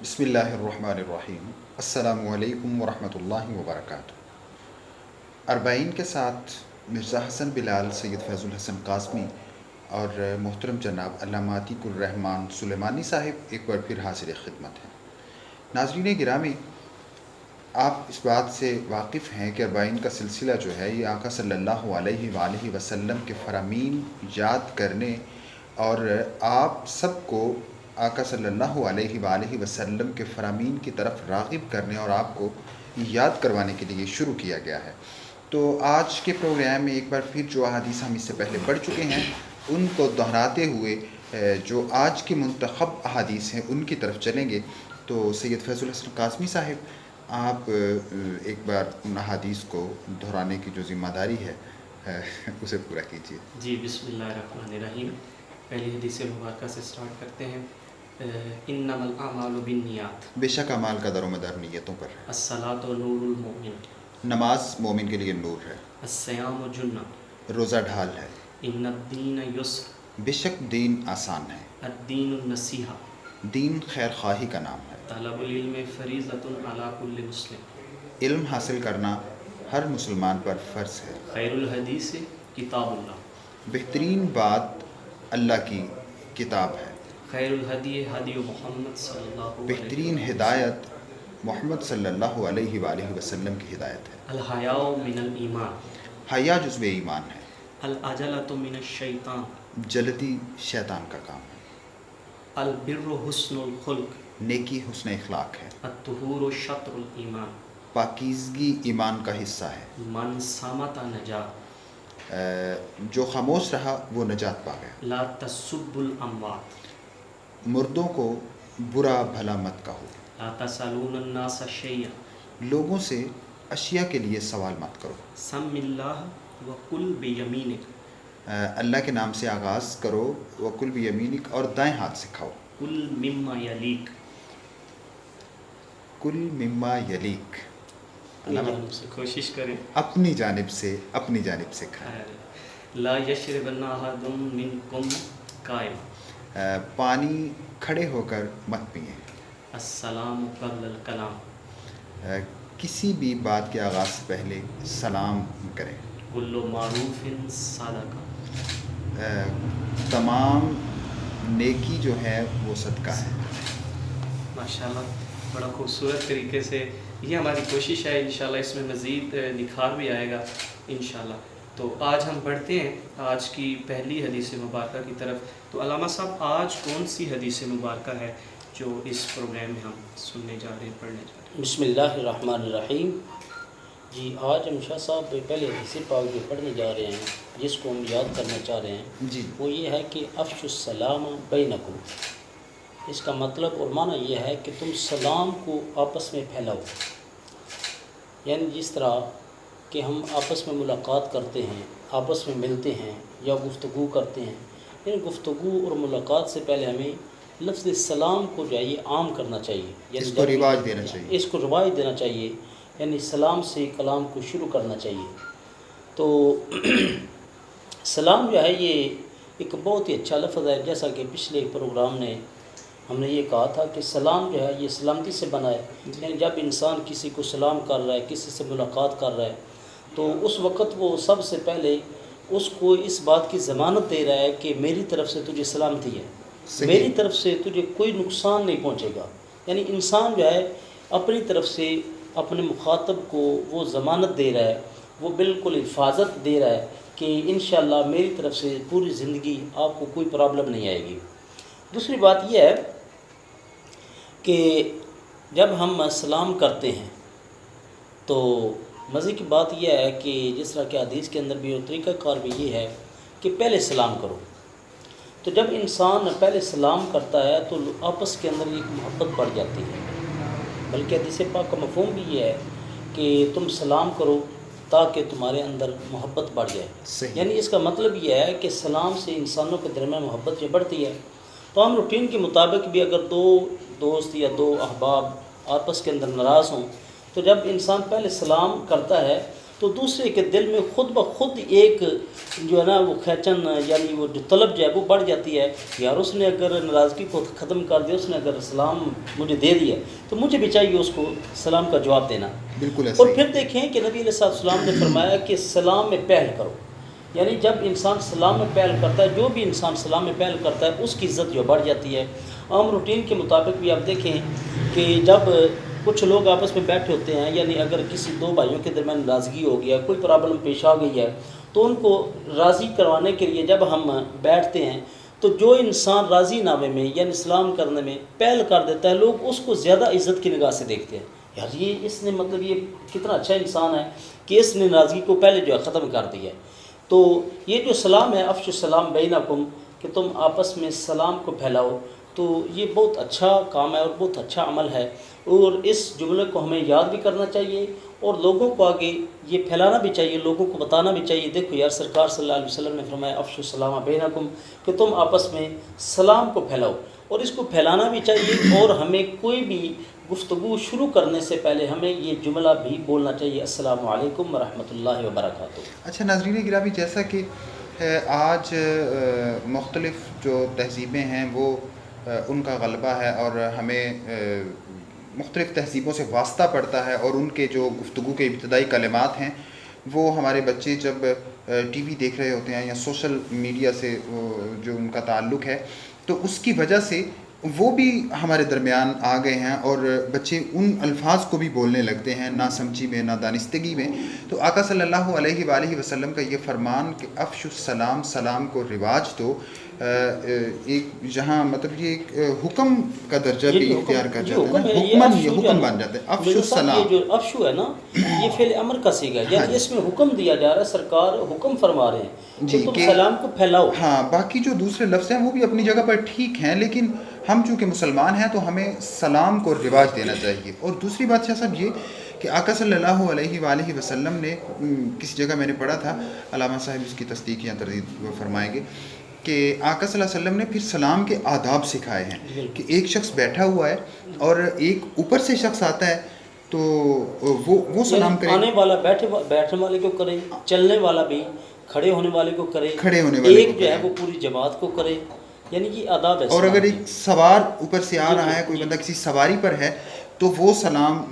بسم اللہ الرحمن الرحیم۔ السلام علیکم ورحمۃ اللہ وبرکاتہ۔ اربعین کے ساتھ مرزا حسن بلال، سید فیض الحسن قاسمی اور محترم جناب علامہ عتیق الرحمن سلیمانی صاحب ایک بار پھر حاضر خدمت ہیں۔ ناظرین گرامی، آپ اس بات سے واقف ہیں کہ اربعین کا سلسلہ جو ہے یہ آقا صلی اللہ علیہ وآلہ وسلم کے فرامین یاد کرنے اور آپ سب کو آقا صلی اللہ علیہ وآلہ وسلم کے فرامین کی طرف راغب کرنے اور آپ کو یاد کروانے کے لیے شروع کیا گیا ہے۔ تو آج کے پروگرام میں ایک بار پھر جو احادیث ہم اس سے پہلے پڑھ چکے ہیں ان کو دہراتے ہوئے جو آج کی منتخب احادیث ہیں ان کی طرف چلیں گے۔ تو سید فیض الحسن قاسمی صاحب، آپ ایک بار ان احادیث کو دہرانے کی جو ذمہ داری ہے اسے پورا کیجیے۔ جی، بسم اللہ الرحمن الرحیم۔ پہلی حدیث مبارکہ سے سٹارٹ کرتے ہیں۔ انما الاعمال بالنیات، بے شک اعمال کا در و مدار نیتوں پر ہے۔ الصلاۃ نور المؤمن، نماز مومن کے لیے نور ہے، الصیام جنہ، روزہ ڈھال ہے۔ ان الدین یسر، بے شک دین آسان ہے، الدین النصیحہ، دین خیر خواہی کا نام ہے۔ طلب العلم فریضۃ علی کل مسلم، علم حاصل کرنا ہر مسلمان پر فرض ہے۔ خیر الحدیث کتاب اللہ، بہترین بات اللہ کی کتاب ہے۔ خیر الہدی ہدی محمد صلی اللہ علیہ بہترین وسلم، ہدایت محمد صلی اللہ علیہ وآلہ وسلم کی ہدایت ہے۔ الحیاء من الایمان، حیا جزو ایمان ہے، العجلۃ من الشیطان، جلدی شیطان کا کام ہے۔ البر حسن الخلق، نیکی حسن اخلاق ہے، الطہور شطر الایمان، پاکیزگی ایمان کا حصہ ہے۔ من صامت نجا، جو خاموش رہا وہ نجات پا گیا۔ لا تسب الاموات، مردوں کو برا بھلا مت کہو، لا تسألون الناس شیئا، لوگوں سے اشیاء کے لیے سوال مت کرو۔ سم اللہ وکل بیمینک، اللہ کے نام سے آغاز کرو، وکل بیمینک، اور دائیں ہاتھ سے کھاؤ۔ کل مما یلیک، کل مما یلیک، جانب سے کوشش کریں۔ اپنی جانب سے کھائیں۔ لا یشربن احد منکم قائم، پانی کھڑے ہو کر مت پئیں۔ السلام قبل الکلام، کسی بھی بات کے آغاز سے پہلے سلام کریں۔ کل معروف صدقہ، تمام نیکی جو ہے وہ صدقہ ہے۔ ماشاءاللہ، بڑا خوبصورت طریقے سے یہ ہماری کوشش ہے، انشاءاللہ اس میں مزید نکھار بھی آئے گا انشاءاللہ۔ تو آج ہم بڑھتے ہیں آج کی پہلی حدیث مبارکہ کی طرف۔ تو علامہ صاحب، آج کون سی حدیث مبارکہ ہے جو اس پروگرام میں ہم سننے جا رہے ہیں، پڑھنے جا رہے ہیں؟ بسم اللہ الرحمن الرحیم۔ جی، آج ہم شاہ صاحب پہلے حدیث پاک جو پڑھنے جا رہے ہیں، جس کو ہم یاد کرنا چاہ رہے ہیں، جی، وہ یہ ہے کہ افش السلام بینکم۔ اس کا مطلب اور معنی یہ ہے کہ تم سلام کو آپس میں پھیلاؤ۔ یعنی جس طرح کہ ہم آپس میں ملاقات کرتے ہیں، آپس میں ملتے ہیں یا گفتگو کرتے ہیں، یعنی گفتگو اور ملاقات سے پہلے ہمیں لفظ سلام کو جو ہے یہ عام کرنا چاہیے، یعنی اس کو رواج دینا چاہیے۔ اس کو رواج دینا چاہیے، یعنی سلام سے کلام کو شروع کرنا چاہیے۔ تو سلام جو ہے یہ ایک بہت ہی اچھا لفظ ہے، جیسا کہ پچھلے پروگرام نے ہم نے یہ کہا تھا کہ سلام جو ہے یہ سلامتی سے بنا ہے۔ یعنی جب انسان کسی کو سلام کر رہا ہے، کسی سے ملاقات کر رہا ہے، تو اس وقت وہ سب سے پہلے اس کو اس بات کی ضمانت دے رہا ہے کہ میری طرف سے تجھے سلامتی ہے، میری طرف سے تجھے کوئی نقصان نہیں پہنچے گا۔ یعنی انسان جو ہے اپنی طرف سے اپنے مخاطب کو وہ ضمانت دے رہا ہے، وہ بالکل حفاظت دے رہا ہے کہ انشاءاللہ میری طرف سے پوری زندگی آپ کو کوئی پرابلم نہیں آئے گی۔ دوسری بات یہ ہے کہ جب ہم سلام کرتے ہیں تو مزے کی بات یہ ہے کہ جس طرح کہ حدیث کے اندر بھی اور طریقہ کار بھی یہ ہے کہ پہلے سلام کرو۔ تو جب انسان پہلے سلام کرتا ہے تو آپس کے اندر ایک محبت بڑھ جاتی ہے، بلکہ حدیث پاک کا مفہوم بھی یہ ہے کہ تم سلام کرو تاکہ تمہارے اندر محبت بڑھ جائے۔ صحیح۔ یعنی اس کا مطلب یہ ہے کہ سلام سے انسانوں کے درمیان محبت جو بڑھتی ہے۔ تو ہم روٹین کے مطابق بھی اگر دو دوست یا دو احباب آپس کے اندر ناراض ہوں تو جب انسان پہلے سلام کرتا ہے تو دوسرے کے دل میں خود بخود ایک جو ہے نا وہ کھینچن یعنی وہ جو طلب جو ہے وہ بڑھ جاتی ہے، یار اس نے اگر ناراضگی کو ختم کر دیا، اس نے اگر سلام مجھے دے دیا تو مجھے بھی چاہیے اس کو سلام کا جواب دینا۔ بالکل ایسا اور ہی۔ پھر دیکھیں کہ نبی علیہ السلام نے فرمایا کہ سلام میں پہل کرو، یعنی جب انسان سلام میں پہل کرتا ہے، جو بھی انسان سلام میں پہل کرتا ہے اس کی عزت جو بڑھ جاتی ہے۔ عام روٹین کے مطابق بھی آپ دیکھیں کہ جب کچھ لوگ آپس میں بیٹھے ہوتے ہیں، یعنی اگر کسی دو بھائیوں کے درمیان ناراضگی ہو گیا، کوئی پرابلم پیش آ گئی ہے، تو ان کو راضی کروانے کے لیے جب ہم بیٹھتے ہیں تو جو انسان راضی نامے میں یعنی سلام کرنے میں پہل کر دیتا ہے، لوگ اس کو زیادہ عزت کی نگاہ سے دیکھتے ہیں، یار یہ اس نے مطلب یہ کتنا اچھا انسان ہے کہ اس نے ناراضگی کو پہلے جو ہے ختم کر دیا ہے۔ تو یہ جو سلام ہے، افشوا السلام بینکم، کہ تم آپس میں سلام کو پھیلاؤ، تو یہ بہت اچھا کام ہے اور بہت اچھا عمل ہے، اور اس جملے کو ہمیں یاد بھی کرنا چاہیے اور لوگوں کو آگے یہ پھیلانا بھی چاہیے، لوگوں کو بتانا بھی چاہیے۔ دیکھو یار سرکار صلی اللہ علیہ وسلم نے فرمایا افشوا السلام بینکم، کہ تم آپس میں سلام کو پھیلاؤ، اور اس کو پھیلانا بھی چاہیے، اور ہمیں کوئی بھی گفتگو شروع کرنے سے پہلے ہمیں یہ جملہ بھی بولنا چاہیے، السلام علیکم ورحمۃ اللہ وبرکاتہ۔ اچھا ناظرین گرامی، جیسا کہ آج مختلف جو تہذیبیں ہیں وہ ان کا غلبہ ہے، اور ہمیں مختلف تہذیبوں سے واسطہ پڑتا ہے، اور ان کے جو گفتگو کے ابتدائی کلمات ہیں وہ ہمارے بچے جب ٹی وی دیکھ رہے ہوتے ہیں یا سوشل میڈیا سے جو ان کا تعلق ہے، تو اس کی وجہ سے وہ بھی ہمارے درمیان آ گئے ہیں، اور بچے ان الفاظ کو بھی بولنے لگتے ہیں، نہ سمجھی میں نہ دانستگی میں۔ تو آقا صلی اللہ علیہ وآلہ وسلم کا یہ فرمان کہ افشوا السلام، سلام کو رواج دو، ایک جہاں مطلب یہ ایک حکم کا درجہ بھی اختیار کر جاتا ہے، حکمن یہ حکم بن جاتا ہے افشوا السلام۔ یہ جو افشو ہے نا، یہ فعل امر کا صیغہ ہے، یعنی اس میں حکم دیا جا رہا ہے، سرکار حکم فرما رہے ہیں کہ تم سلام کو پھیلاؤ۔ ہاں، باقی جو دوسرے لفظ ہیں وہ بھی اپنی جگہ پر ٹھیک ہیں، لیکن ہم چونکہ مسلمان ہیں تو ہمیں سلام کو رواج دینا چاہیے۔ اور دوسری بات شاہ صاحب یہ کہ آقا صلی اللہ علیہ وآلہ وسلم نے کسی جگہ میں نے پڑھا تھا، علامہ صاحب اس کی تصدیق یا تردید فرمائیں گے، کہ آقا صلی اللہ علیہ وسلم نے پھر سلام کے آداب سکھائے ہیں کہ ایک شخص بیٹھا ہوا ہے اور ایک اوپر سے شخص آتا ہے تو وہ سلام کرے، آنے والا بیٹھنے والے کو کرے، چلنے والا بھی کھڑے ہونے والے کو کرے، کھڑے ہونے والے ایک جو ہے وہ پوری جماعت کو کرے، یعنی یہ آداب ہے۔ اور اگر ایک سوار اوپر سے آ رہا ہے، کوئی بندہ کسی سواری پر ہے، تو وہ سلام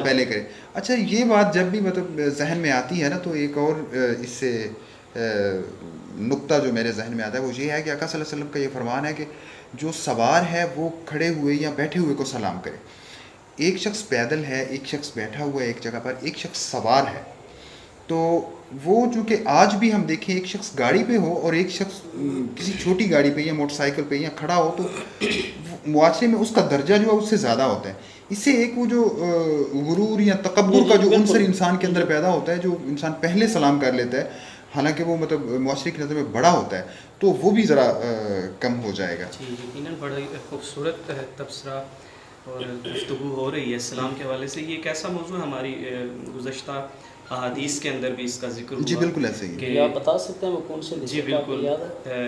پہلے کرے۔ اچھا، یہ بات جب بھی مطلب ذہن میں آتی ہے نا، تو ایک اور اس سے نقطہ جو میرے ذہن میں آتا ہے وہ یہ ہے کہ آقا صلی اللہ علیہ وسلم کا یہ فرمان ہے کہ جو سوار ہے وہ کھڑے ہوئے یا بیٹھے ہوئے کو سلام کرے۔ ایک شخص پیدل ہے، ایک شخص بیٹھا ہوا ہے ایک جگہ پر، ایک شخص سوار ہے، تو وہ چونکہ آج بھی ہم دیکھیں ایک شخص گاڑی پہ ہو اور ایک شخص کسی چھوٹی گاڑی پہ یا موٹر سائیکل پہ یا کھڑا ہو، تو معاشرے میں اس کا درجہ جو ہے اس سے زیادہ ہوتا ہے۔ اس سے ایک وہ جو غرور یا تکبر کا جو عنصر انسان کے اندر پیدا ہوتا ہے، جو انسان پہلے سلام کر لیتا ہے حالانکہ وہ مطلب معاشرے کی نظر میں بڑا ہوتا ہے، تو وہ بھی ذرا کم ہو جائے گا۔ جی، یقیناً بڑا خوبصورت تبصرہ اور گفتگو ہو رہی ہے اسلام کے حوالے سے۔ یہ ایک ایسا موضوع ہماری گزشتہ احادیث کے اندر بھی اس کا ذکر ہوا۔ جی بالکل ایسے ہی کہ آپ بتا سکتے ہیں وہ کون سے؟ جی بالکل،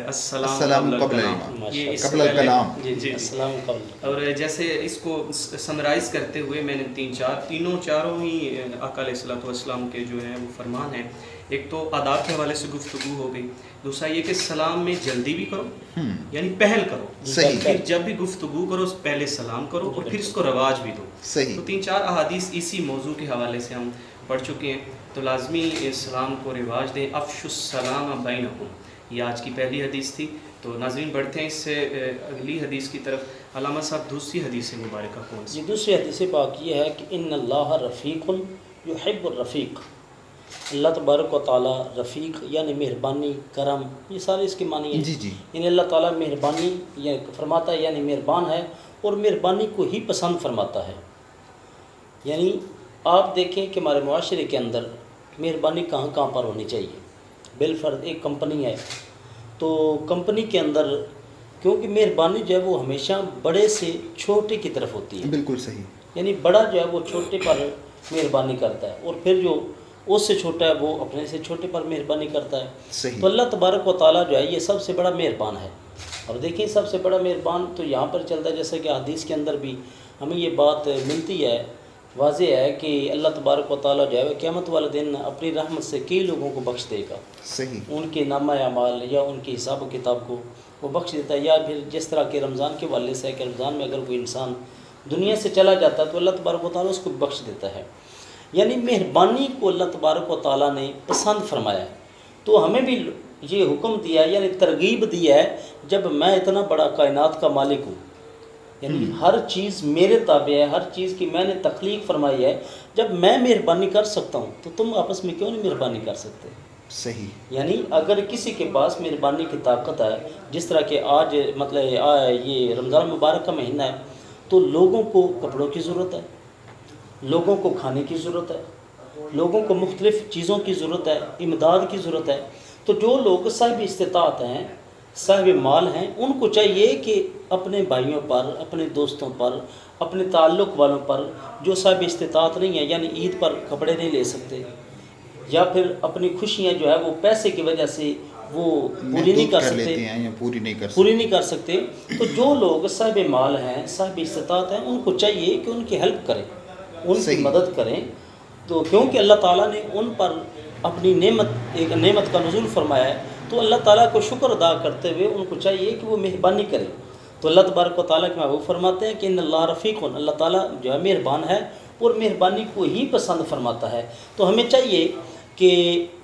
السلام قبل قبل الکلام۔ جی السلام قبل۔ اور جیسے اس کو سمرائز کرتے ہوئے میں نے چاروں ہی آقا علیہ الصلوۃ والسلام کے جو ہیں وہ فرمان ہیں۔ ایک تو آداب کے حوالے سے گفتگو ہو گئی، دوسرا یہ کہ سلام میں جلدی بھی کرو، یعنی پہل کرو، صحیح، پھر جب بھی گفتگو کرو پہلے سلام کرو اور پھر اس کو رواج بھی دو۔ صحیح۔ تو 3-4 احادیث اسی موضوع کے حوالے سے ہم پڑھ چکے ہیں، تو لازمی اسلام کو رواج دیں۔ افشوا السلام بینکم، یہ آج کی پہلی حدیث تھی۔ تو ناظرین بڑھتے ہیں اس سے اگلی حدیث کی طرف۔ علامہ صاحب دوسری حدیث مبارکہ کون سی؟ جی، دوسری حدیث پاک یہ ہے کہ ان اللہ رفیق یحب الرفیق، اللہ تبارک و تعالیٰ رفیق یعنی مہربانی، کرم، یہ سارے اس کے معنی ہیں۔ جی جی، یعنی اللہ تعالیٰ مہربانی فرماتا ہے، یعنی مہربان ہے اور مہربانی کو ہی پسند فرماتا ہے۔ یعنی آپ دیکھیں کہ ہمارے معاشرے کے اندر مہربانی کہاں کہاں پر ہونی چاہیے۔ بالفرض ایک کمپنی ہے، تو کمپنی کے اندر کیونکہ مہربانی جو ہے وہ ہمیشہ بڑے سے چھوٹے کی طرف ہوتی ہے، بالکل صحیح۔ یعنی بڑا جو ہے وہ چھوٹے پر مہربانی کرتا ہے، اور پھر جو اس سے چھوٹا ہے وہ اپنے سے چھوٹے پر مہربانی کرتا ہے۔ صحیح۔ تو اللہ تبارک و تعالیٰ جو ہے یہ سب سے بڑا مہربان ہے۔ اور دیکھیں سب سے بڑا مہربان تو یہاں پر چلتا ہے، جیسے کہ حدیث کے اندر بھی ہمیں یہ بات ملتی ہے واضح ہے کہ اللہ تبارک و تعالیٰ جو ہے قیامت والے دن اپنی رحمت سے کئی لوگوں کو بخش دے گا، صحیح، ان کے نامہ اعمال یا ان کے حساب و کتاب کو وہ بخش دیتا ہے. یا پھر جس طرح کہ رمضان کے والے سے ہے کہ رمضان میں اگر کوئی انسان دنیا سے چلا جاتا ہے تو اللہ تبارک و تعالیٰ اس کو بخش دیتا ہے. یعنی مہربانی کو اللہ تبارک و تعالیٰ نے پسند فرمایا ہے. تو ہمیں بھی یہ حکم دیا ہے، یعنی ترغیب دی ہے، جب میں اتنا بڑا کائنات کا مالک ہوں، یعنی ہر چیز میرے تابع ہے، ہر چیز کی میں نے تخلیق فرمائی ہے، جب میں مہربانی کر سکتا ہوں تو تم آپس میں کیوں نہیں مہربانی کر سکتے؟ صحیح، یعنی اگر کسی کے پاس مہربانی کی طاقت ہے، جس طرح کہ آج مطلب یہ رمضان مبارک کا مہینہ ہے، تو لوگوں کو کپڑوں کی ضرورت ہے، لوگوں کو کھانے کی ضرورت ہے، لوگوں کو مختلف چیزوں کی ضرورت ہے، امداد کی ضرورت ہے. تو جو لوگ صاحب استطاعت ہیں، صاحب مال ہیں، ان کو چاہیے کہ اپنے بھائیوں پر، اپنے دوستوں پر، اپنے تعلق والوں پر جو صاحب استطاعت نہیں ہے، یعنی عید پر کپڑے نہیں لے سکتے، یا پھر اپنی خوشیاں جو ہے وہ پیسے کی وجہ سے وہ پوری نہیں کر سکتے، لیتے ہیں یا پوری نہیں کر سکتے، تو جو لوگ صاحب مال ہیں، صاحب استطاعت ہیں، ان کو چاہیے کہ ان کی ہیلپ کریں، ان کی صحیح. مدد کریں. تو کیونکہ اللہ تعالیٰ نے ان پر اپنی ایک نعمت کا نزول فرمایا ہے، تو اللہ تعالیٰ کو شکر ادا کرتے ہوئے ان کو چاہیے کہ وہ مہربانی کریں. تو اللہ تبارک و تعالیٰ کے محبوب فرماتے ہیں کہ ان اللہ رفیق، اللہ تعالیٰ جو ہے مہربان ہے اور مہربانی کو ہی پسند فرماتا ہے. تو ہمیں چاہیے کہ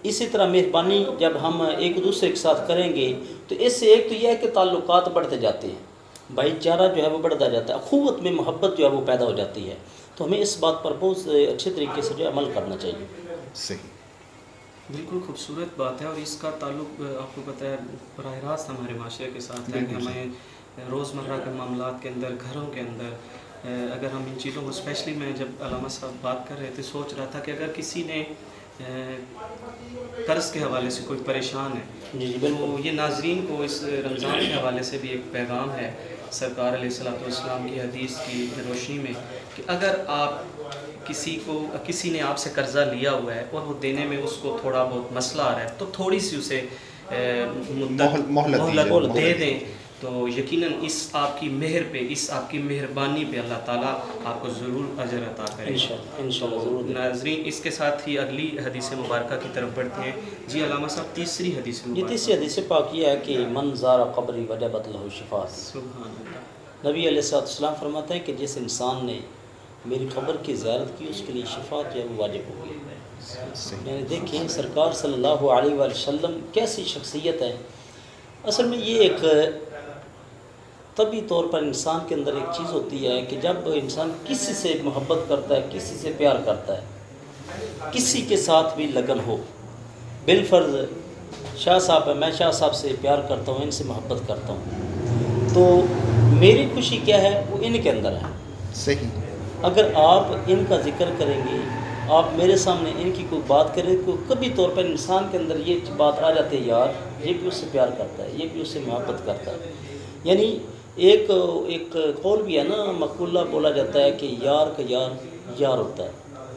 اسی طرح مہربانی جب ہم ایک دوسرے کے ساتھ کریں گے تو اس سے ایک تو یہ ہے کہ تعلقات بڑھتے جاتے ہیں، بھائی چارہ جو ہے وہ بڑھتا جاتا ہے، اخوت میں محبت جو ہے وہ پیدا ہو جاتی ہے. تو ہمیں اس بات پر بہت اچھے طریقے سے جو عمل کرنا چاہیے. صحیح، بالکل خوبصورت بات ہے، اور اس کا تعلق آپ کو پتہ ہے براہ راست ہمارے معاشرے کے ساتھ ہے کہ ہمیں روزمرہ کے معاملات کے اندر، گھروں کے اندر اگر ہم ان چیزوں کو، اسپیشلی میں جب علامہ صاحب بات کر رہے تھے سوچ رہا تھا کہ اگر کسی نے قرض کے حوالے سے کوئی پریشان ہے، جی تو یہ ناظرین کو اس رمضان کے حوالے سے بھی ایک پیغام ہے سرکار علیہ الصلوۃ والسلام کی حدیث کی روشنی میں کہ اگر آپ کسی نے آپ سے قرضہ لیا ہوا ہے اور وہ دینے میں اس کو تھوڑا بہت مسئلہ آ رہا ہے تو تھوڑی سی اسے مہلت دے دیں، تو یقیناً اس آپ کی مہر پہ، اس آپ کی مہربانی پہ اللہ تعالیٰ آپ کو ضرور اجر عطا کرے گا. انشاءاللہ ضرور. ناظرین اس کے ساتھ ہی اگلی حدیث مبارکہ کی طرف بڑھتے ہیں. جی علامہ صاحب، تیسری حدیث یہ مبارکہ. تیسری حدیث پاک یہ ہے کہ من زار قبری وجبت لہ شفاء. سبحان اللہ. نبی علیہ السلام فرماتے ہیں کہ جس انسان نے میری قبر کی زیارت کی اس کے لیے شفاعت جو ہے وہ واجب ہوگی. یعنی دیکھیں سرکار صلی اللہ علیہ وآلہ وسلم کیسی شخصیت ہے. اصل میں یہ ایک طبی طور پر انسان کے اندر ایک چیز ہوتی ہے کہ جب انسان کسی سے محبت کرتا ہے، کسی سے پیار کرتا ہے، کسی کے ساتھ بھی لگن ہو، بالفرض شاہ صاحب ہے، میں شاہ صاحب سے پیار کرتا ہوں، ان سے محبت کرتا ہوں، تو میری خوشی کیا ہے وہ ان کے اندر ہے. صحیح، اگر آپ ان کا ذکر کریں گے، آپ میرے سامنے ان کی کوئی بات کریں تو کبھی طور پر انسان کے اندر یہ بات آ جاتی ہے، یار یہ بھی اس سے پیار کرتا ہے، یہ بھی اس سے محبت کرتا ہے. یعنی ایک قول بھی ہے نا، مقولہ بولا جاتا ہے کہ یار کا یار یار ہوتا ہے،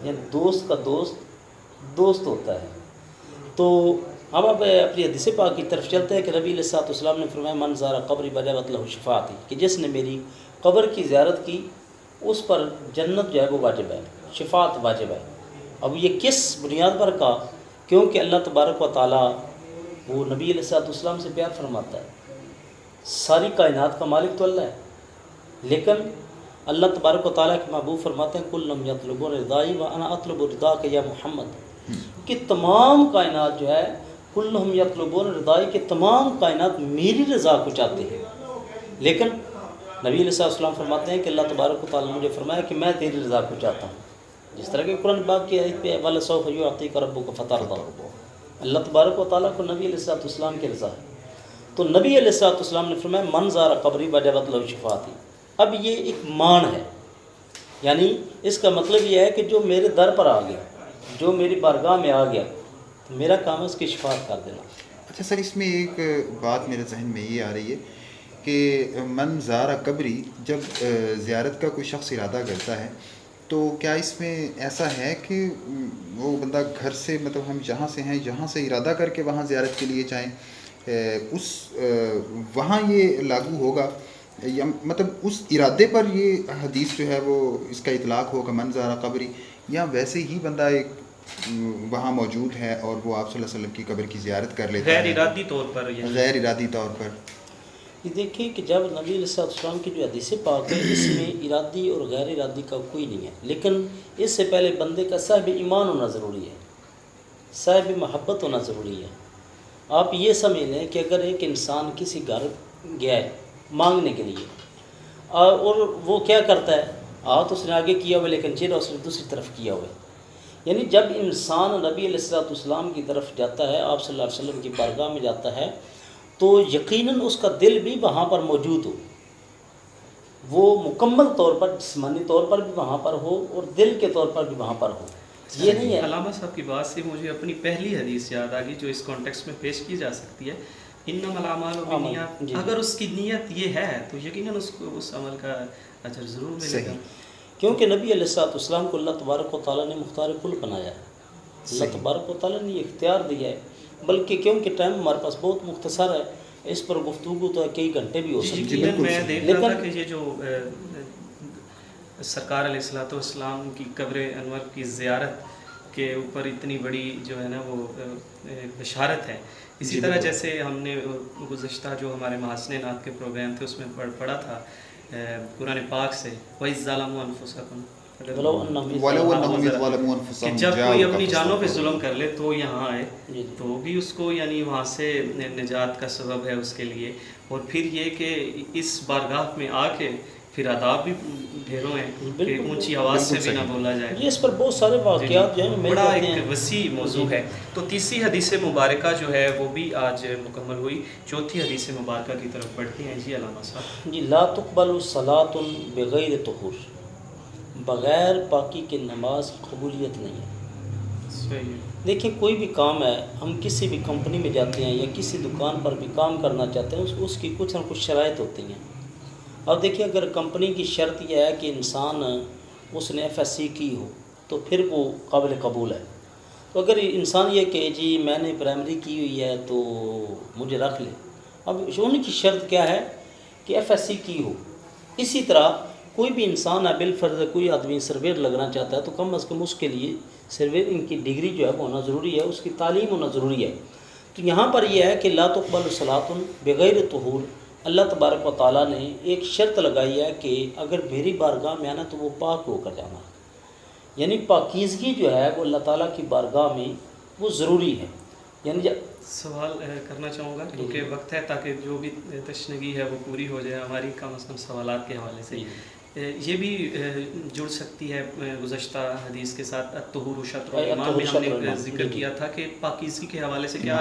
یعنی دوست کا دوست ہوتا ہے. تو اب آپ اپنی حدیث پاک کی طرف چلتے ہیں کہ نبی علیہ الصلوۃ والسلام نے فرمایا من زار قبری وجبت لہ شفاعتی، کہ جس نے میری قبر کی زیارت کی اس پر جنت جو ہے وہ واجب ہے، شفاعت واجب ہے. اب یہ کس بنیاد پر کا؟ کیونکہ اللہ تبارک و تعالیٰ وہ نبی علیہ الصلوۃ والسلام سے پیار فرماتا ہے. ساری کائنات کا مالک تو اللہ ہے، لیکن اللہ تبارک و تعالیٰ کے محبوب فرماتے ہیں کلہم یطلبون رضائی وانا اطلب رضاک یا محمد، کہ تمام کائنات جو ہے کلہم یطلبون رضائی، کہ تمام کائنات میری رضا کو چاہتے ہیں. لیکن نبی علیہ السلام فرماتے ہیں کہ اللہ تبارک و تعالیٰ نے مجھے فرمایا کہ میں تیری رضا کو چاہتا ہوں. جس طرح کہ قرآن پاک کی آیت پہ وَلَسَوْفَ يُعْطِيكَ رَبُّكَ فَتَرْضَىٰ، اللہ تبارک و تعالیٰ کو نبی علیہ السلام کی رضا ہے. تو نبی علیہ السلام نے فرمایا من زار قبری وجبت لہ شفاعتی. اب یہ ایک مان ہے، یعنی اس کا مطلب یہ ہے کہ جو میرے در پر آ گیا، جو میری بارگاہ میں آ گیا، تو میرا کام ہے اس کی شفاعت کر دینا. اچھا سر، اس میں ایک بات میرے ذہن میں یہ آ رہی ہے کہ من زار قبری، جب زیارت کا کوئی شخص ارادہ کرتا ہے تو کیا اس میں ایسا ہے کہ وہ بندہ گھر سے، مطلب ہم جہاں سے ہیں یہاں سے ارادہ کر کے وہاں زیارت کے لیے جائیں، وہاں یہ لاگو ہوگا، یا مطلب اس ارادے پر یہ حدیث جو ہے وہ اس کا اطلاق ہو کہ من زارا قبری، یا ویسے ہی بندہ ایک وہاں موجود ہے اور وہ آپ صلی اللہ علیہ وسلم کی قبر کی زیارت کر لیتا ہے غیر ارادی طور پر غیر ارادی طور پر؟ یہ دیکھیں کہ جب نبی علیہ السلام کی جو حدیث پاک ہے اس میں ارادی اور غیر ارادی کا کوئی نہیں ہے، لیکن اس سے پہلے بندے کا صاحب ایمان ہونا ضروری ہے، صاحب محبت ہونا ضروری ہے۔ آپ یہ سمجھ لیں کہ اگر ایک انسان کسی گھر گیا ہے مانگنے کے لیے اور وہ کیا کرتا ہے، ہاتھ اس نے آگے کیا ہوا لیکن چہرہ اس نے دوسری طرف کیا ہوا ہے، یعنی جب انسان نبی علیہ السلام کی طرف جاتا ہے، آپ صلی اللہ علیہ وسلم کی بارگاہ میں جاتا ہے، تو یقیناً اس کا دل بھی وہاں پر موجود ہو، وہ مکمل طور پر جسمانی طور پر بھی وہاں پر ہو اور دل کے طور پر بھی وہاں پر ہو۔ یہ نہیں ہے علامہ صاحب کی بات سے مجھے اپنی پہلی حدیث یاد آ گئی جو اس کانٹیکسٹ میں پیش کی جا سکتی ہے، انما الاعمال بالنیات۔ جی۔ اگر اس کی نیت یہ ہے تو یقیناً اس کو اس عمل کا اجر ضرور ملے گا، کیونکہ نبی علیہ السلام کو اللہ تبارک و تعالیٰ نے مختار کل بنایا ہے، اللہ تبارک و تعالیٰ نے یہ اختیار دیا ہے، بلکہ کیونکہ ٹائم ہمارے پاس بہت مختصر ہے، اس پر گفتگو تو کئی گھنٹے بھی ہو سکتی ہے۔ یقیناً میں دیکھ رہا تھا کہ یہ جو سرکار علیہ الصلوۃ والسلام کی قبر انور کی زیارت کے اوپر اتنی بڑی جو ہے نا وہ بشارت ہے، اسی طرح جیسے ہم نے گزشتہ جو ہمارے محاسن نعت کے پروگرام تھے اس میں پڑھا تھا قرآن پاک سے وَإِذْ ظَلَمُوا أَنفُسَهُمْ، کہ جب کوئی اپنی جانوں پہ ظلم کر لے تو یہاں آئے تو بھی اس کو یعنی وہاں سے نجات کا سبب ہے اس کے لیے، اور پھر یہ کہ اس بارگاہ میں آ کے پھر آداب بھی ڈھیروں ہیں کہ اونچی آواز سے بھی نہ بولا جائے، یہ اس پر بہت سارے واقعات جو ہیں بڑا ایک وسیع موضوع ہے۔ تو تیسری حدیث مبارکہ جو ہے وہ بھی آج مکمل ہوئی، چوتھی حدیث مبارکہ کی طرف بڑھتے ہیں جی علامہ صاحب۔ جی، لا تقبل صلاۃ بغیر طہور، بغیر پاکی کے نماز قبولیت نہیں ہے۔ صحیح ہے۔ دیکھیں کوئی بھی کام ہے، ہم کسی بھی کمپنی میں جاتے ہیں یا کسی دکان پر بھی کام کرنا چاہتے ہیں، اس کی کچھ نہ کچھ شرائط ہوتی ہیں۔ اب دیکھیں اگر کمپنی کی شرط یہ ہے کہ انسان اس نے FSC کی ہو تو پھر وہ قابل قبول ہے، تو اگر انسان یہ کہ جی میں نے پرائمری کی ہوئی ہے تو مجھے رکھ لے، اب ان کی شرط کیا ہے کہ FSC کی ہو۔ اسی طرح کوئی بھی انسان ہے، بالفرض کوئی آدمی سرویر لگنا چاہتا ہے تو کم از کم اس کے لیے سرویر ان کی ڈگری جو ہے وہ ہونا ضروری ہے، اس کی تعلیم ہونا ضروری ہے۔ تو یہاں پر یہ ہے کہ لا تقبل صلاۃ بغیر طہور، اللہ تبارک و تعالیٰ نے ایک شرط لگائی ہے کہ اگر میری بارگاہ میں آنا تو وہ پاک ہو کر جانا، یعنی پاکیزگی جو ہے وہ اللہ تعالیٰ کی بارگاہ میں وہ ضروری ہے۔ یعنی سوال کرنا چاہوں گا کیونکہ وقت ہے تاکہ جو بھی تشنگی ہے وہ پوری ہو جائے ہماری، کم از کم سوالات کے حوالے سے یہ بھی جڑ سکتی ہے گزشتہ حدیث کے ساتھ، الطہور شطر الایمان میں ہم نے ذکر کیا تھا کہ پاکیزگی کے حوالے سے کیا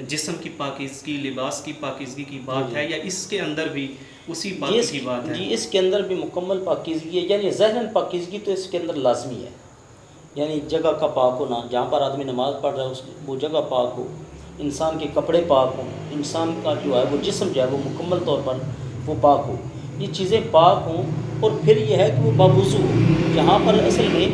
جسم کی پاکیزگی، لباس کی پاکیزگی کی بات ہے، یا اس کے اندر بھی اسی پاکی کی بات ہے؟ جی، اس کے اندر بھی مکمل پاکیزگی ہے، یعنی ذہناً پاکیزگی تو اس کے اندر لازمی ہے، یعنی جگہ کا پاک ہونا، جہاں پر آدمی نماز پڑھ رہا ہے وہ جگہ پاک ہو، انسان کے کپڑے پاک ہوں، انسان کا جو ہے وہ جسم جو ہے وہ مکمل طور پر وہ پاک ہو، یہ چیزیں پاک ہوں، اور پھر یہ ہے کہ وہ باوضو ہو۔ یہاں پر اصل میں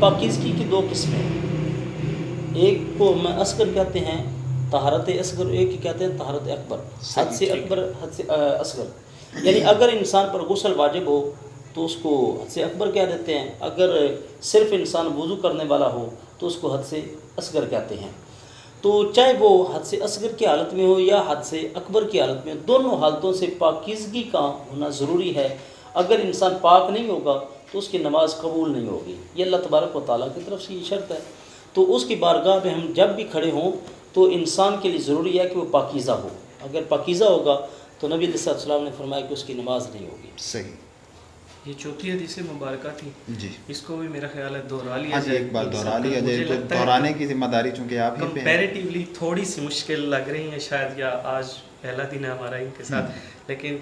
پاکیزگی کی دو قسمیں ہیں، ایک کو میں اصغر کہتے ہیں طہارت اصغر، ایک کہتے ہیں طہارت اکبر، حد سے اکبر حد سے اصغر، یعنی اگر انسان پر غسل واجب ہو تو اس کو حد سے اکبر کہہ دیتے ہیں، اگر صرف انسان وضو کرنے والا ہو تو اس کو حد سے اصغر کہتے ہیں۔ تو چاہے وہ حد سے اصغر کی حالت میں ہو یا حد سے اکبر کی حالت میں، دونوں حالتوں سے پاکیزگی کا ہونا ضروری ہے۔ اگر انسان پاک نہیں ہوگا تو اس کی نماز قبول نہیں ہوگی، یہ اللہ تبارک و تعالیٰ کی طرف سے یہ شرط ہے۔ تو اس کی بارگاہ میں ہم جب بھی کھڑے ہوں تو انسان کے لیے ضروری ہے کہ وہ پاکیزہ ہو، اگر پاکیزہ ہوگا تو نبی علیہ السلام نے فرمایا کہ اس کی نماز نہیں ہوگی۔ صحیح۔ یہ چوتھی حدیث مبارکہ تھی جی، اس کو بھی میرا خیال ہے دہرا لیا جائے، ایک بار دہرا لیا جائے تو دہرانے کی ذمہ داری چونکہ آپ ہی پہ ہے۔ کمپیریٹیولی تھوڑی سی مشکل لگ رہی ہیں شاید، یا آج پہلا دن ہے ہمارا ان کے ساتھ، لیکن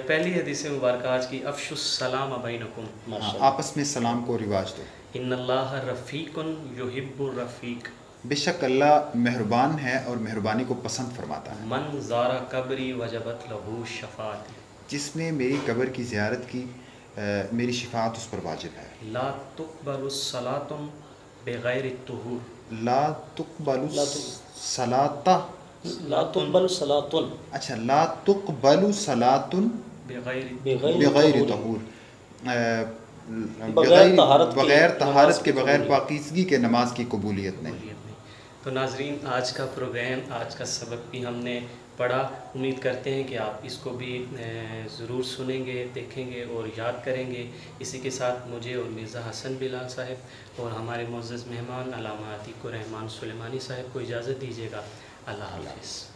پہلی حدیث مبارکہ آج کی افشوا السلام بینکم، آپس میں سلام کو رواج دو۔ ان اللہ رفیق یحب الرفیق، بے شک اللہ مہربان ہے اور مہربانی کو پسند فرماتا ہے۔ من زار قبری وجبت لہ شفاعت، جس نے میری قبر کی زیارت کی میری شفاعت اس پر واجب ہے۔ لا تقبل الصلاۃ بغیر الطہور، لا تقبل صلاۃ، لا تقبل صلاۃ، اچھا لا تقبل صلاۃ بغیر طہور، بغیر طہارت کے بغیر پاکیزگی کے نماز کی قبولیت نہیں۔ تو ناظرین، آج کا پروگرام، آج کا سبق بھی ہم نے پڑھا، امید کرتے ہیں کہ آپ اس کو بھی ضرور سنیں گے، دیکھیں گے اور یاد کریں گے۔ اسی کے ساتھ مجھے اور مرزا حسن بلال صاحب اور ہمارے معزز مہمان علامہ عتیق الرحمان سلیمانی صاحب کو اجازت دیجیے گا۔ اللہ حافظ۔